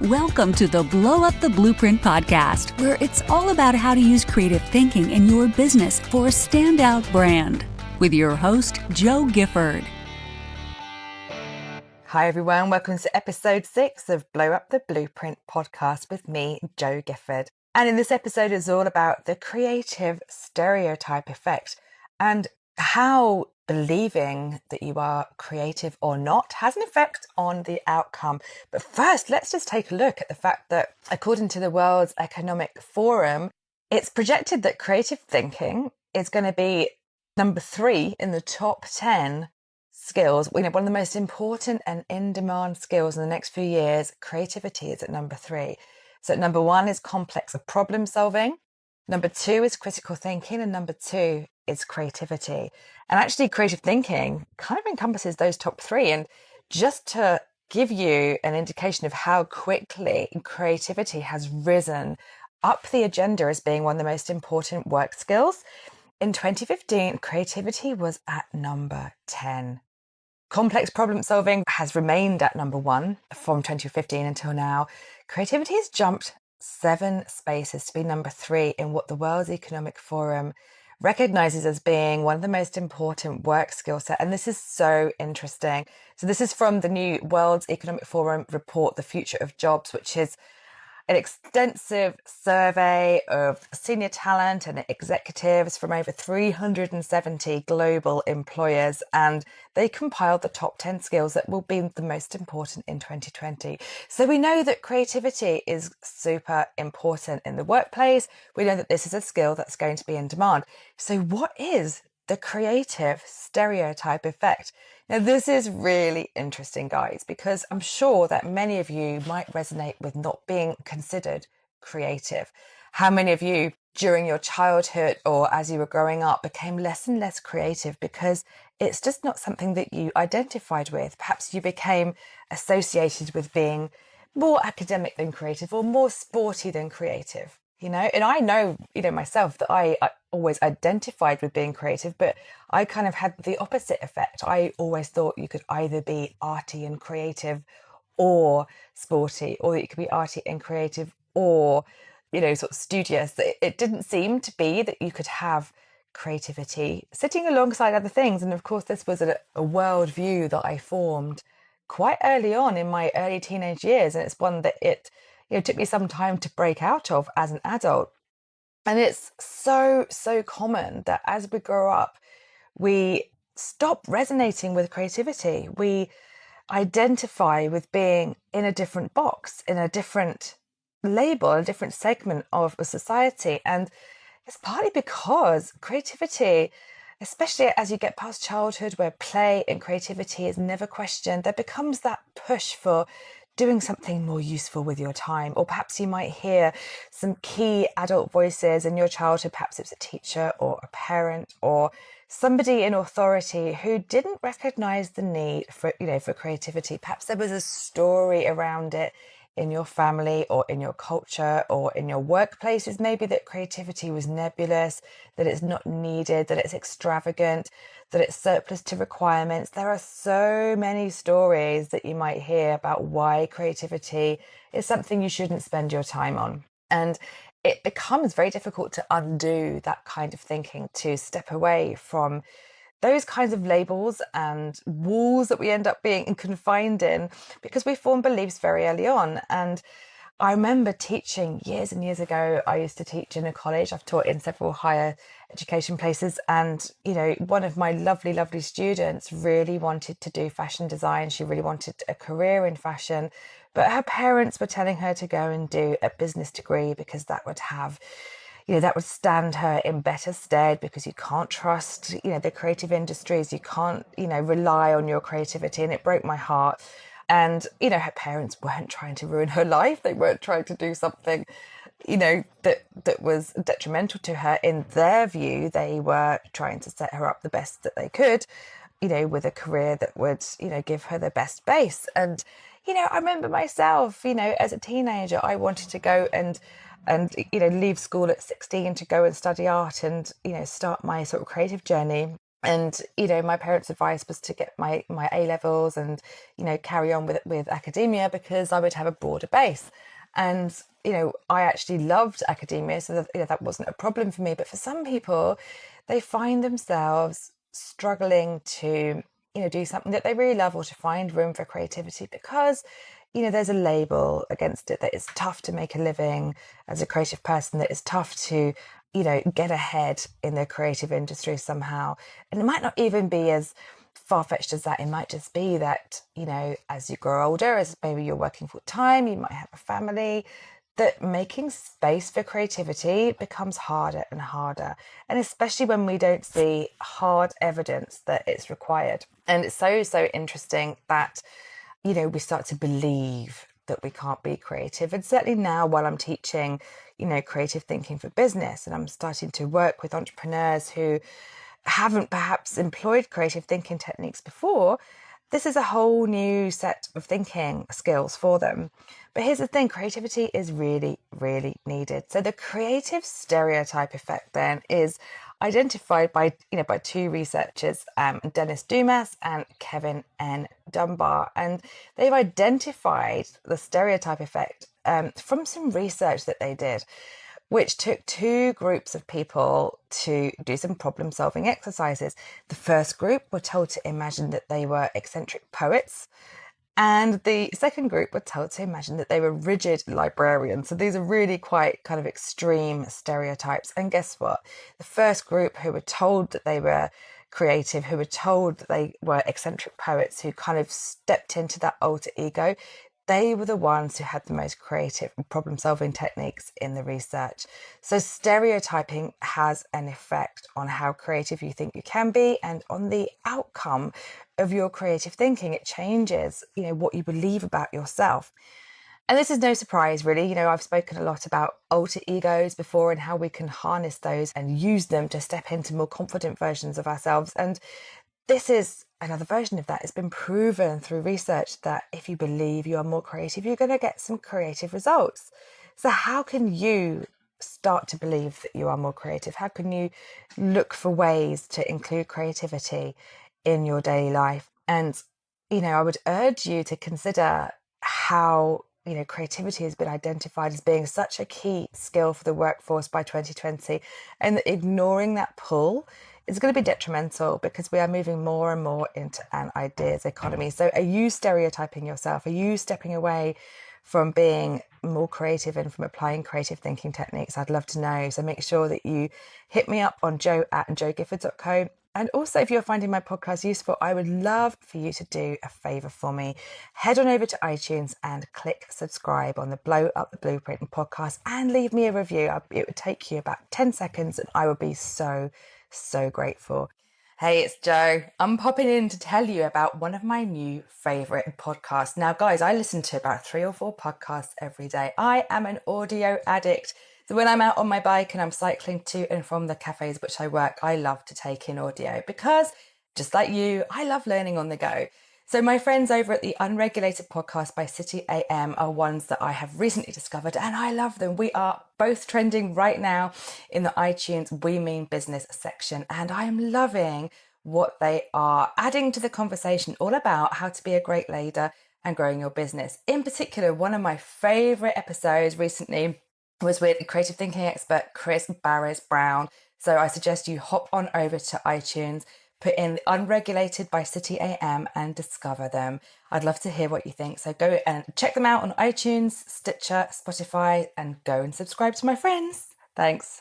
Welcome to the Blow Up the Blueprint podcast, where it's all about how to use creative thinking in your business for a standout brand. With your host, Joe Gifford. Hi everyone, welcome to episode 6 of Blow Up the Blueprint podcast with me, Joe Gifford. And in this episode, it's all about the creative stereotype effect and how believing that you are creative or not has an effect on the outcome. But first, let's just take a look at the fact that according to the World Economic Forum, it's projected that creative thinking is going to be number 3 in the top 10 skills. One of the most important and in-demand skills in the next few years. Creativity is at number 3. So number 1 is complex problem solving. Number 2 is critical thinking. And number 2 is creativity. And actually creative thinking kind of encompasses those top 3. And just to give you an indication of how quickly creativity has risen up the agenda as being one of the most important work skills, in 2015, creativity was at number 10. Complex problem solving has remained at number 1 from 2015 until now. Creativity has jumped 7 spaces to be number 3 in what the World Economic Forum recognizes as being one of the most important work skill set. And this is so interesting. So this is from the new World Economic Forum report, The Future of Jobs, which is an extensive survey of senior talent and executives from over 370 global employers, and they compiled the top 10 skills that will be the most important in 2020. So we know that creativity is super important in the workplace. We know that this is a skill that's going to be in demand. So what is the creative stereotype effect? Now, this is really interesting, guys, because I'm sure that many of you might resonate with not being considered creative. How many of you during your childhood or as you were growing up became less and less creative because it's just not something that you identified with? Perhaps you became associated with being more academic than creative or more sporty than creative. And I know, myself that I always identified with being creative, but I kind of had the opposite effect. I always thought you could either be arty and creative or sporty, or that you could be arty and creative or, sort of studious. It didn't seem to be that you could have creativity sitting alongside other things. And of course, this was a worldview that I formed quite early on in my early teenage years. And it's one that it took me some time to break out of as an adult. And it's so common that as we grow up, we stop resonating with creativity. We identify with being in a different box, in a different label, a different segment of a society. And it's partly because creativity, especially as you get past childhood where play and creativity is never questioned, there becomes that push for doing something more useful with your time. Or perhaps you might hear some key adult voices in your childhood. Perhaps it's a teacher or a parent or somebody in authority who didn't recognize the need for creativity. Perhaps there was a story around it in your family or in your culture or in your workplaces, maybe that creativity was nebulous, that it's not needed, that it's extravagant, that it's surplus to requirements. There are so many stories that you might hear about why creativity is something you shouldn't spend your time on. And it becomes very difficult to undo that kind of thinking, to step away from those kinds of labels and walls that we end up being confined in because we form beliefs very early on. And I remember teaching years and years ago. I used to teach in a college. I've taught in several higher education places. And, one of my lovely, lovely students really wanted to do fashion design. She really wanted a career in fashion, but her parents were telling her to go and do a business degree because that would have that would stand her in better stead, because you can't trust, the creative industries. You can't, rely on your creativity. And it broke my heart. And, her parents weren't trying to ruin her life. They weren't trying to do something, that was detrimental to her. In their view, they were trying to set her up the best that they could, with a career that would, give her the best base. And, I remember myself, as a teenager, I wanted to go and leave school at 16 to go and study art and, start my sort of creative journey. And, my parents' advice was to get my A levels and, carry on with academia because I would have a broader base. And, I actually loved academia, so that wasn't a problem for me. But for some people, they find themselves struggling to, do something that they really love or to find room for creativity because, there's a label against it that it's tough to make a living as a creative person, that it's tough to, get ahead in the creative industry somehow. And it might not even be as far-fetched as that. It might just be that, as you grow older, as maybe you're working full time, you might have a family, that making space for creativity becomes harder and harder. And especially when we don't see hard evidence that it's required. And it's so interesting that, we start to believe that we can't be creative. And certainly now, while I'm teaching, creative thinking for business, and I'm starting to work with entrepreneurs who haven't perhaps employed creative thinking techniques before, this is a whole new set of thinking skills for them. But here's the thing, creativity is really, really needed. So the creative stereotype effect then is identified by two researchers, Dennis Dumas and Kevin N. Dunbar. And they've identified the stereotype effect from some research that they did, which took two groups of people to do some problem solving exercises. The first group were told to imagine that they were eccentric poets, and the second group were told to imagine that they were rigid librarians. So these are really quite kind of extreme stereotypes. And guess what? The first group, who were told that they were creative, who were told that they were eccentric poets, who kind of stepped into that alter ego, they were the ones who had the most creative problem-solving techniques in the research. So stereotyping has an effect on how creative you think you can be and on the outcome of your creative thinking. It changes, what you believe about yourself. And this is no surprise, really. I've spoken a lot about alter egos before and how we can harness those and use them to step into more confident versions of ourselves. And this is another version of that. It's been proven through research that if you believe you are more creative, you're going to get some creative results. So how can you start to believe that you are more creative? How can you look for ways to include creativity in your daily life? And, I would urge you to consider how, creativity has been identified as being such a key skill for the workforce by 2020, and that ignoring that pull is going to be detrimental because we are moving more and more into an ideas economy. So are you stereotyping yourself? Are you stepping away from being more creative and from applying creative thinking techniques? I'd love to know. So make sure that you hit me up on joe@joegifford.co. And also, if you're finding my podcast useful, I would love for you to do a favour for me. Head on over to iTunes and click subscribe on the Blow Up the Blueprint podcast and leave me a review. It would take you about 10 seconds and I would be so grateful. Hey, it's Jo. I'm popping in to tell you about one of my new favourite podcasts. Now, guys, I listen to about 3 or 4 podcasts every day. I am an audio addict. So when I'm out on my bike and I'm cycling to and from the cafes which I work, I love to take in audio because, just like you, I love learning on the go. So my friends over at the Unregulated Podcast by City AM are ones that I have recently discovered and I love them. We are both trending right now in the iTunes We Mean Business section, and I am loving what they are adding to the conversation, all about how to be a great leader and growing your business. In particular, one of my favourite episodes recently was with creative thinking expert Chris Barris-Brown. So I suggest you hop on over to iTunes, put in the Unregulated by City AM and discover them. I'd love to hear what you think. So go and check them out on iTunes, Stitcher, Spotify, and go and subscribe to my friends. Thanks.